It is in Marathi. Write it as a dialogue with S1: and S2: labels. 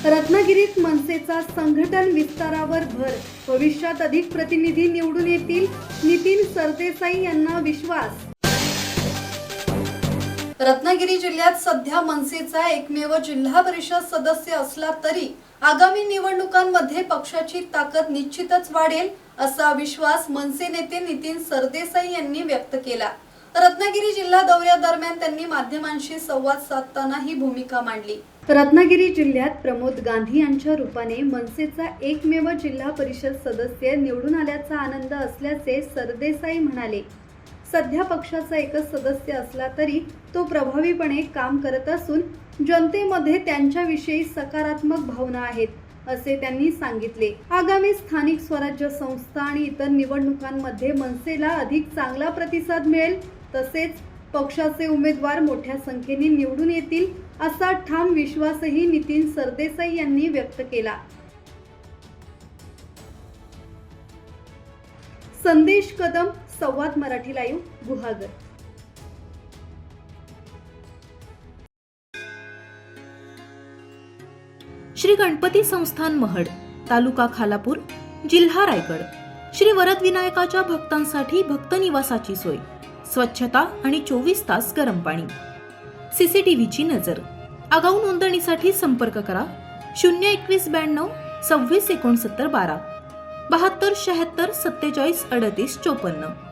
S1: रत्नागिरीत मनसेचा संघटन विस्तारावर भर, भविष्यात अधिक प्रतिनिधी निवडून येतील, नितीन सरदेसाई यांना विश्वास। रत्नागिरी जिल्ह्यात सध्या मनसेचा एकमेव जिल्हा परिषद सदस्य असला तरी आगामी निवडणुकांमध्ये पक्षाची ताकद निश्चितच वाढेल असा विश्वास मनसे नेते नितीन सरदेसाई यांनी व्यक्त केला। रत्नागिरी जिल्हा दौऱ्यादरम्यान त्यांनी माध्यमांशी संवाद साधताना ही भूमिका मांडली। रत्नागिरी जिल्ह्यात प्रमोद गांधी यांच्या रूपाने मनसेचा एकमेव जिल्हा परिषद सदस्य निवडून आल्याचा आनंद असल्याचे सरदेसाई म्हणाले। सध्या पक्षाचा एकच सदस्य असला तरी तो प्रभावीपणे काम करत असून जनतेमध्ये त्यांच्याविषयी सकारात्मक भावना आहेत असे त्यांनी सांगितले। आगामी स्थानिक स्वराज्य संस्था आणि इतर निवडणुकांमध्ये मनसेला अधिक चांगला प्रतिसाद मिळेल, तसेच पक्षाचे उमेदवार मोठ्या संख्येने निवडून येतील असा ठाम विश्वासही नितीन सरदेसाई यांनी व्यक्त केला। संदेश कदम, संवाद मराठी लाईव्ह, गुहागर।
S2: श्री गणपती संस्थान महड, तालुका खालापूर, जिल्हा रायगड। श्री वरदविनायकाच्या भक्तांसाठी भक्त निवासाची सोय, स्वच्छता आणि 24 तास गरम पाणी, सीसीटीव्हीची नजर। आगाऊ नोंदणीसाठी संपर्क करा 021 92 26 69 12 72 76 47 38 54।